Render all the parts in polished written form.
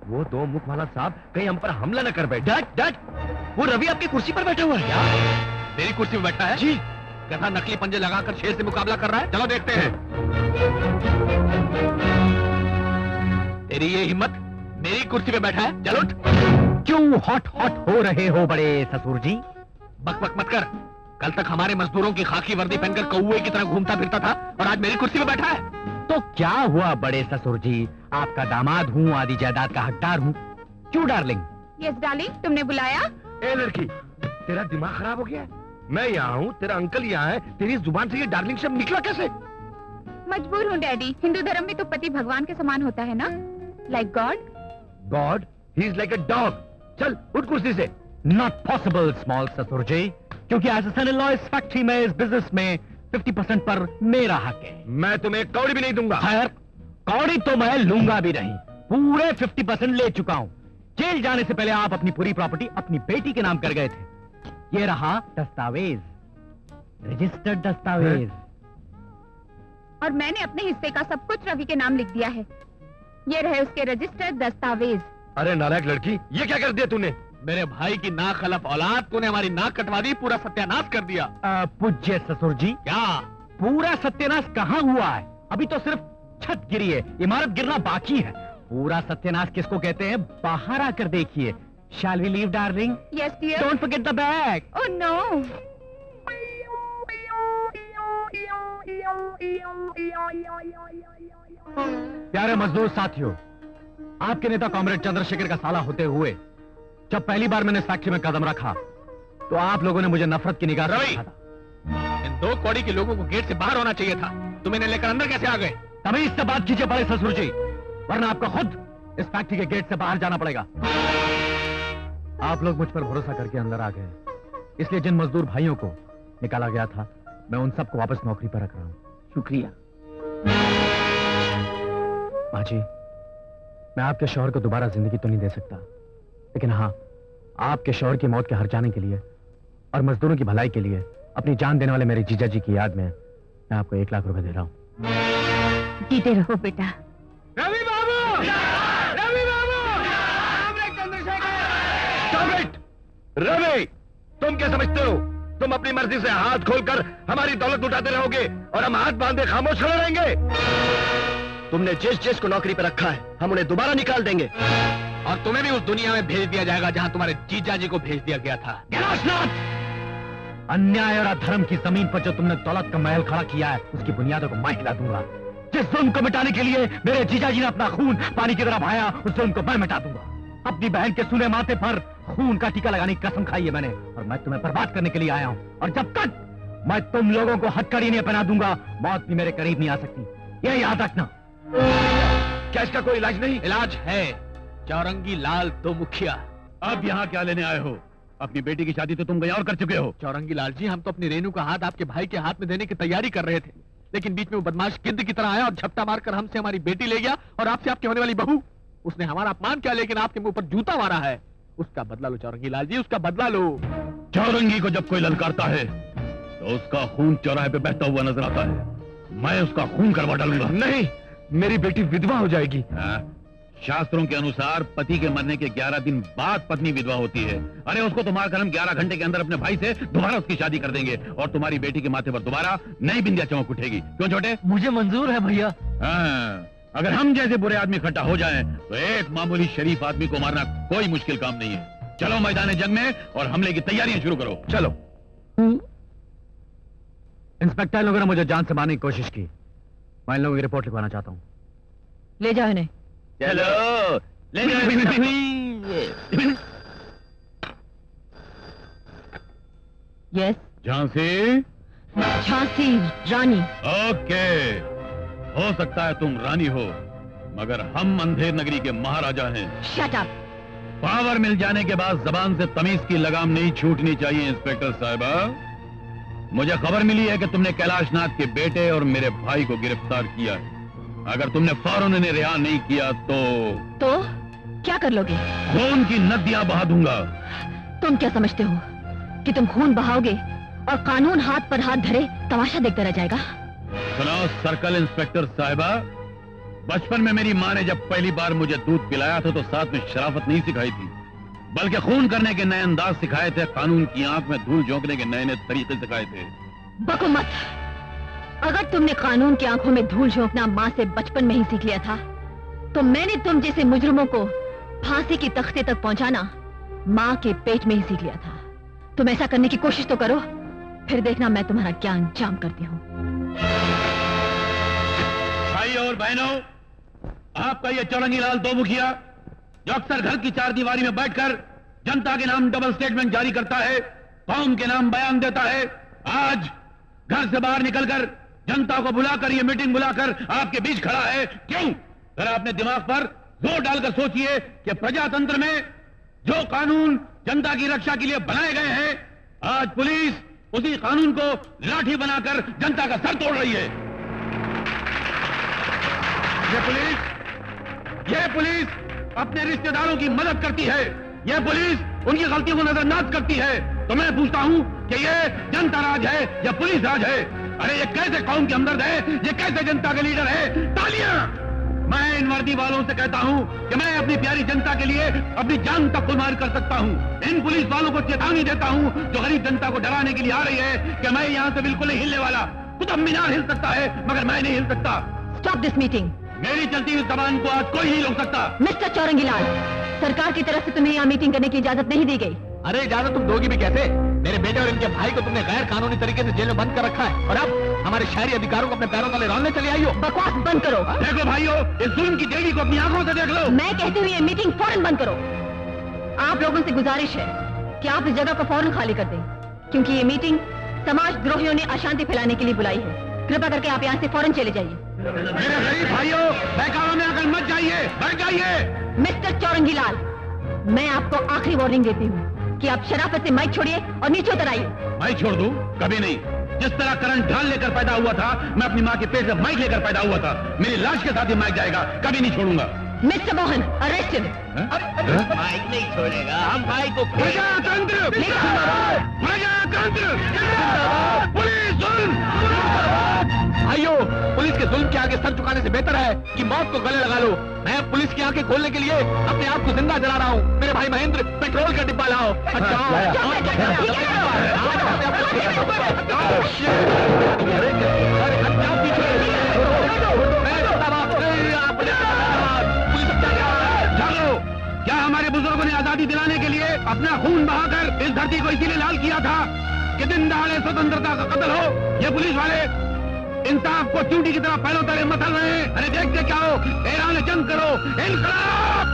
वो दो मुख वाला साहब कहीं हम पर हमला न कर बैठे। डैड डैड, वो रवि आपकी कुर्सी पर बैठा हुआ है। क्या? मेरी कुर्सी पर बैठा है? जी। कैसा नकली पंजे लगाकर शेर से मुकाबला कर रहा है? चलो देखते हैं। तेरी ये हिम्मत, मेरी कुर्सी पे बैठा है? चल उठ। क्यों हॉट हॉट हो रहे हो बड़े ससुर जी? बक बक मत कर। कल तक हमारे मजदूरों की खाकी वर्दी पहनकर कौवे की तरह घूमता फिरता था और आज मेरी कुर्सी पे बैठा है। तो क्या हुआ बड़े ससुर जी? आपका दामाद हूँ, आधी जायदाद का हकदार हूँ। क्यों डार्लिंग? यस डार्लिंग, तुमने बुलाया? ए लड़की, तेरा दिमाग खराब हो गया है? मैं यहाँ हूँ, तेरा अंकल यहाँ है, तेरी जुबान से ये डार्लिंग शब्द निकला कैसे? मजबूर हूँ डैडी, हिंदू धर्म में तो पति भगवान के समान होता है ना, like God. God? He is like a dog. चल उठ कुर्सी से। नॉट पॉसिबल स्मॉल ससुर जी, क्योंकि as a son in law इस फैक्ट्री में, इस बिजनेस में 50% पर मेरा हक है। मैं तुम्हें एक कौड़ी भी नहीं दूंगा। खैर, कौड़ी तो मैं लूंगा भी नहीं, पूरे 50% ले चुका हूँ। जेल जाने से पहले आप अपनी पूरी प्रॉपर्टी अपनी बेटी के नाम कर गए थे। ये रहा दस्तावेज, रजिस्टर्ड दस्तावेज। और मैंने अपने हिस्से का सब कुछ रवि के नाम लिख दिया है। ये रहे उसके रजिस्टर्ड दस्तावेज। अरे नालायक लड़की, ये क्या कर दिया तूने? मेरे भाई की नाक खलफ औलाद, तूने हमारी नाक कटवा दी, पूरा सत्यानाश कर दिया। पूज्य ससुर जी, क्या? पूरा सत्यानाश कहाँ हुआ है? अभी तो सिर्फ छत गिरी है, इमारत गिरना बाकी है। पूरा सत्यानाश किसको कहते हैं, बाहर आकर देखिए। Shall we leave, darling? Yes dear. Don't forget the bag. Oh no. प्यारे मजदूर साथियों, आपके नेता कॉमरेड चंद्रशेखर का साला होते हुए जब पहली बार मैंने इस फैक्ट्री में कदम रखा तो आप लोगों ने मुझे नफरत की निगाह से देखा था। इन दो कौड़ी के लोगों को गेट से बाहर होना चाहिए था। तुम इन्हें लेकर अंदर कैसे आ गए? तमीज से बात कीजिए बड़े ससुर जी, वरना आपको खुद इस फैक्ट्री के गेट से बाहर जाना पड़ेगा। आप लोग मुझ पर भरोसा करके अंदर आ गए, इसलिए जिन मजदूर भाइयों को निकाला गया था, मैं उन सबको वापस नौकरी पर रख रहा हूं। शुक्रिया। माँ जी, मैं आपके शौहर को दोबारा जिंदगी तो नहीं दे सकता, लेकिन हाँ, आपके शौहर की मौत के हर जाने के लिए और मजदूरों की भलाई के लिए अपनी जान देने वाले मेरे जीजा जी की याद में मैं आपको 1 लाख रुपए दे रहा हूँ। जीते रहो बेटा। रवि बाबू! रवि बाबू! रवि, तुम क्या समझते हो? तुम अपनी मर्जी से हाथ खोलकर हमारी दौलत लुटाते रहोगे और हम हाथ बांधे खामोश खड़े रहेंगे? तुमने जिस जिस को नौकरी पर रखा है, हम उन्हें दोबारा निकाल देंगे और तुम्हें भी उस दुनिया में भेज दिया जाएगा जहां तुम्हारे जीजा जी को भेज दिया गया था। अन्याय और अधर्म की जमीन पर जो तुमने दौलत का महल खड़ा किया है, उसकी बुनियादों को मैं हिला दूंगा। जिस जुल्म को मिटाने के लिए मेरे जीजा जी ने अपना खून पानी की तरह बहाया, उस जुल्म को मैं मिटा दूंगा। अपनी बहन के सुने माथे पर खून का टीका लगाने की कसम खाई है मैंने, और मैं तुम्हें बर्बाद करने के लिए आया हूँ। और जब तक मैं तुम लोगों को हथकड़ी नहीं पहना दूंगा, मौत भी मेरे करीब नहीं आ सकती। ये याद रखना। क्या इसका कोई इलाज नहीं? इलाज है। चौरंगी लाल तो मुखिया। अब यहाँ क्या लेने आए हो? अपनी बेटी की शादी तो तुम कहीं और कर चुके हो। चौरंगी लाल जी, हम तो अपनी रेनू का हाथ आपके भाई के हाथ में देने की तैयारी कर रहे थे, लेकिन बीच में वो बदमाश गिद्ध की तरह आया और झपटा मारकर हमसे हमारी बेटी ले गया और आपसे आपकी होने वाली बहू। उसने हमारा अपमान किया, लेकिन आपके मुंह पर जूता मारा है। उसका बदला लो चौरंगी लाल जी, उसका बदला लो। चौरंगी को जब कोई ललकारता है तो उसका खून चौराहे पे बहता हुआ नजर आता है। मैं उसका खून करवा डालूंगा। नहीं, मेरी बेटी विधवा हो जाएगी। शास्त्रों के अनुसार पति के मरने के 11 दिन बाद पत्नी विधवा होती है। अरे उसको तो मारकर हम 11 घंटे के अंदर अपने भाई से दोबारा उसकी शादी कर देंगे और तुम्हारी बेटी के माथे पर दोबारा नई बिंदिया चमक उठेगी। क्यों छोटे? मुझे मंजूर है भैया। अगर हम जैसे बुरे आदमी इकट्ठा हो जाएं, तो एक मामूली शरीफ आदमी को मारना कोई मुश्किल काम नहीं है। चलो मैदान जंग में और हमले की तैयारियां शुरू करो। चलो। इंस्पेक्टर लोगों ने मुझे जान से मारने की कोशिश की, मैं इन लोगों की रिपोर्ट लिखवाना चाहता हूँ। ले जाओ इन्हें। चलो ले जाओ। यस, झांसी। झांसी रानी। ओके, हो सकता है तुम रानी हो, मगर हम अंधेर नगरी के महाराजा हैं। Shut up. पावर मिल जाने के बाद जबान से तमीज की लगाम नहीं छूटनी चाहिए। इंस्पेक्टर साहिबा, मुझे खबर मिली है कि तुमने कैलाशनाथ के बेटे और मेरे भाई को गिरफ्तार किया है। अगर तुमने फौरन उन्हें रिहा नहीं किया तो क्या कर लोगे? खून की नदियां बहा दूंगा। तुम क्या समझते हो कि तुम खून बहाओगे और कानून हाथ पर हाथ धरे तमाशा देखता रह जाएगा? सुनो सर्कल इंस्पेक्टर साहिबा, बचपन में मेरी माँ ने जब पहली बार मुझे दूध पिलाया था तो साथ में शराफत नहीं सिखाई थी, बल्कि खून करने के नए अंदाज सिखाए थे, कानून की आंख में धूल झोंकने के नए नए तरीके सिखाए थे। बको मत। अगर तुमने कानून की आंखों में धूल झोंकना माँ से बचपन में ही सीख लिया था, तो मैंने तुम जैसे मुजरिमों को फांसी की तख्ते तक पहुंचाना माँ के पेट में ही सीख लिया था। तुम ऐसा करने की कोशिश तो करो, फिर देखना मैं तुम्हारा क्या अंजाम करती हूँ। भाइयों और बहनों, आपका ये चौरंगी लाल दो मुखिया जो अक्सर घर की चार दीवारी में बैठकर जनता के नाम डबल स्टेटमेंट जारी करता है, कौम के नाम बयान देता है, आज घर से बाहर निकलकर जनता को बुलाकर ये मीटिंग बुलाकर आपके बीच खड़ा है। क्यों? जरा अपने दिमाग पर जोर डालकर सोचिए कि प्रजातंत्र में जो कानून जनता की रक्षा के लिए बनाए गए हैं, आज पुलिस उसी कानून को लाठी बनाकर जनता का सर तोड़ रही है। ये पुलिस अपने रिश्तेदारों की मदद करती है, ये पुलिस उनकी गलतियों को नजरअंदाज करती है। तो मैं पूछता हूं कि ये जनता राज है या पुलिस राज है? अरे ये कैसे कौम के हमदर्द है, ये कैसे जनता के लीडर है? तालियां! मैं इन वर्दी वालों से कहता हूं कि मैं अपनी प्यारी जनता के लिए अपनी जान तक कुर्बान कर सकता हूं। इन पुलिस वालों को चेतावनी देता हूं जो गरीब जनता को डराने के लिए आ रही है कि मैं यहां से बिल्कुल नहीं हिलने वाला। कुतुब मीनार हिल सकता है मगर मैं नहीं हिल सकता। Stop this meeting. मेरी चलती हुई जबान को आज कोई नहीं रोक सकता। मिस्टर चौरंगीलाल, सरकार की तरफ से तुम्हें यहाँ मीटिंग करने की इजाजत नहीं दी गई। अरे इजाजत तुम दोगी भी कैसे? मेरे बेटे और इनके भाई को तुमने गैर कानूनी तरीके से जेल में बंद कर रखा है और अब हमारे शहरी अधिकारों को अपने पैरों तले रौंदने चले आई हो। बकवास बंद करो। देखो भाइयों, इस जुल्म की देवी को अपनी आंखों से देख लो। मैं कहती हूँ ये मीटिंग फौरन बंद करो। आप लोगों से गुजारिश है कि आप इस जगह को फौरन खाली कर दें, क्योंकि ये मीटिंग समाज द्रोहियों ने अशांति फैलाने के लिए बुलाई है। कृपया करके आप यहाँ से फौरन चले जाइए। मेरे गरीब भाइयों, बहकावे में आकर मत जाइए, बैठ जाइए। मिस्टर चौरंगीलाल, मैं आपको आखिरी वार्निंग देती हूँ कि आप शराफत से माइक छोड़िए और नीचे उतर आइए। मैं छोड़ दूं? कभी नहीं। जिस तरह करण ढाल लेकर पैदा हुआ था, मैं अपनी माँ के पेट से माइक लेकर पैदा हुआ था। मेरी लाश के साथ ही माइक जाएगा, कभी नहीं छोड़ूंगा। Mister Mohan, arrested. माइक नहीं छोड़ेगा, हम भाई को प्रजातंत्र, प्रजातंत्र, पुलिस भाइयों, पुलिस के जुल्म के आगे सर झुकाने से बेहतर है कि मौत को गले लगा लो। मैं पुलिस की आंखें खोलने के लिए अपने आप को जिंदा जला रहा हूँ। मेरे भाई महेंद्र, पेट्रोल का डिब्बा लाओ। क्या हमारे बुजुर्गों ने आजादी दिलाने के लिए अपना खून बहाकर इस धरती को इसीलिए लाल किया था कि दिन दहाड़े स्वतंत्रता का कत्ल हो? ये पुलिस वाले इंसाफ को चूंटी की तरह पैरों तले मसल रहे हैं। अरे देखते क्या हो, ऐलान जंग करो, इनकलाब!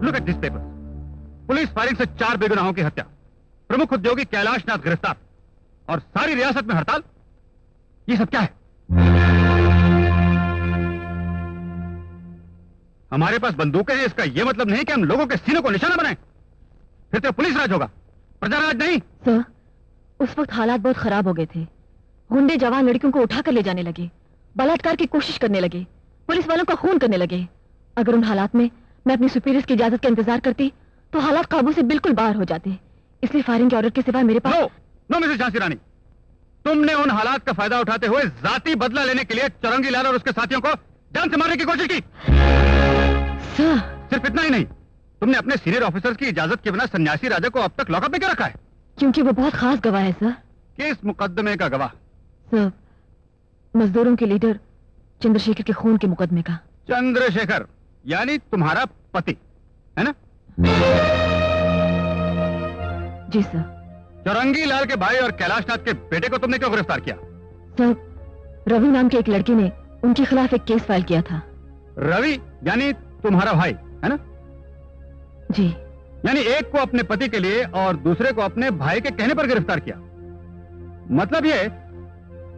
Look at this paper. Police firing से 4 बेगुनाहों की हत्या, प्रमुख उद्योगी कैलाश नाथ गिरफ्तार और सारी रियासत में हड़ताल। ये सब क्या है? हमारे पास बंदूकें हैं, इसका यह मतलब नहीं कि हम लोगों के सीनों को निशाना बनाएं। फिर तो पुलिस राज होगा, प्रजा राज नहीं। सर, उस वक्त हालात बहुत खराब हो गए थे। गुंडे जवान लड़कियों को उठाकर ले जाने लगे, बलात्कार की कोशिश करने लगे, पुलिस वालों का खून करने लगे। अगर उन हालात में मैं अपनी सुपीरियर्स की इजाजत का इंतजार करती तो हालात काबू से बिल्कुल बाहर हो जाते। इसलिए फायरिंग के ऑर्डर के सिवा मेरे पास नो मिसेस झांसी रानी, तुमने उन हालात का फायदा उठाते हुए जाती बदला लेने के लिए चौरंगीलाल और उसके साथियों को जान से मारने की कोशिश की। सर, सिर्फ इतना ही नहीं, तुमने अपने सीनियर ऑफिसर्स की इजाजत के बिना सन्यासी राजा को अब तक लॉकअप में क्यों रखा है? क्योंकि वो बहुत खास गवाह है सर। किस मुकदमे का गवाह? सर, मजदूरों के लीडर चंद्रशेखर के खून के मुकदमे का। चंद्रशेखर यानी तुम्हारा पति, है ना? जी सर। चौरंगी लाल के भाई और कैलाशनाथ के बेटे को तुमने क्यों गिरफ्तार किया? सर, रवि नाम के एक लड़के ने उनके खिलाफ एक केस फाइल किया था। रवि यानी तुम्हारा भाई, है ना? जी। यानी एक को अपने पति के लिए और दूसरे को अपने भाई के कहने पर गिरफ्तार किया। मतलब ये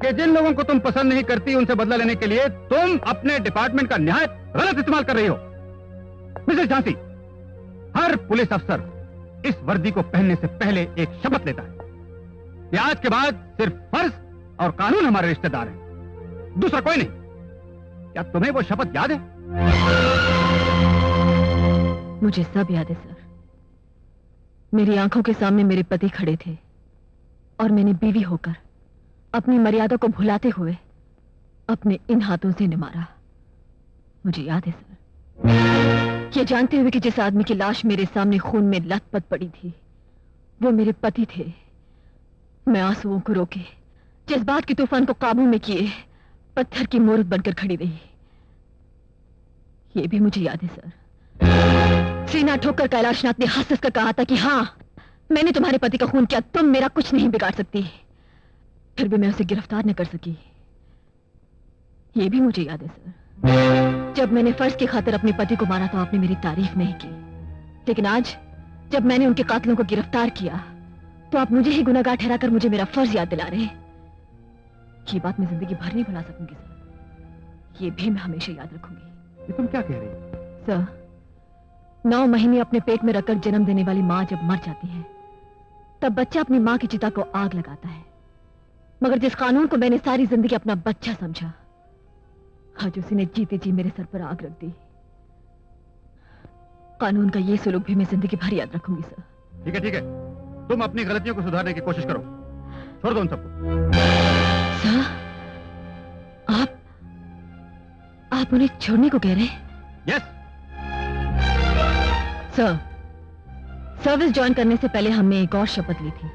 कि जिन लोगों को तुम पसंद नहीं करती उनसे बदला लेने के लिए तुम अपने डिपार्टमेंट का निहायत गलत इस्तेमाल कर रही हो। मिसेस झांसी, हर पुलिस अफसर इस वर्दी को पहनने से पहले एक शपथ लेता है कि आज के बाद सिर्फ फर्ज और कानून हमारे रिश्तेदार हैं, दूसरा कोई नहीं। क्या तुम्हें वो शपथ याद है? मुझे सब याद है सर। मेरी आंखों के सामने मेरे पति खड़े थे और मैंने बीवी होकर अपनी मर्यादा को भुलाते हुए अपने इन हाथों से इन्हें मारा। मुझे याद है सर, ये जानते हुए कि जिस आदमी की लाश मेरे सामने खून में लथपथ पड़ी थी वो मेरे पति थे, मैं आंसुओं को रोके जज्बात के तूफान को काबू में किए पत्थर की मूर्त बनकर खड़ी रही। ये भी मुझे याद है सर, सीना ठोकर कैलाशनाथ ने हंस कर कहा था कि हाँ, मैंने तुम्हारे पति का खून किया, तुम मेरा कुछ नहीं बिगाड़ सकती। फिर भी मैं उसे गिरफ्तार न कर सकी। ये भी मुझे याद है सर, जब मैंने फर्ज की खातिर अपने पति को मारा तो आपने मेरी तारीफ नहीं की, लेकिन आज जब मैंने उनके कातिलों को गिरफ्तार किया तो आप मुझे ही गुनहगार ठहराकर मुझे मेरा फर्ज याद दिला रहे हैं। ये बात मैं जिंदगी भर नहीं भुला सकूंगी सर, ये भी मैं हमेशा याद रखूंगी। ये तुम क्या कह रही हो? सर, 9 महीने अपने पेट में रखकर जन्म देने वाली माँ जब मर जाती है तब बच्चा अपनी माँ की चिता को आग लगाता है, मगर जिस कानून को मैंने सारी जिंदगी अपना बच्चा समझा, आज उसी ने जीते जी मेरे सर पर आग रख दी। कानून का ये सुलूक भी मैं जिंदगी भर याद रखूंगी सर। ठीक है ठीक है, तुम अपनी गलतियों को सुधारने की कोशिश करो, छोड़ दो उन सबको। सर, आप उन्हें छोड़ने को कह रहे हैं? यस। सर, सर्विस ज्वाइन करने से पहले हमने एक और शपथ ली थी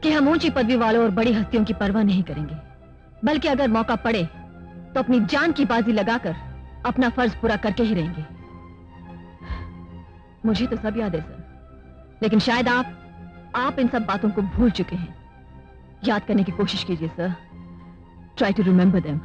कि हम ऊंची पदवी वालों और बड़ी हस्तियों की परवाह नहीं करेंगे, बल्कि अगर मौका पड़े तो अपनी जान की बाजी लगाकर अपना फर्ज पूरा करके ही रहेंगे। मुझे तो सब याद है सर, लेकिन शायद आप इन सब बातों को भूल चुके हैं। याद करने की कोशिश कीजिए sir. Try to remember them.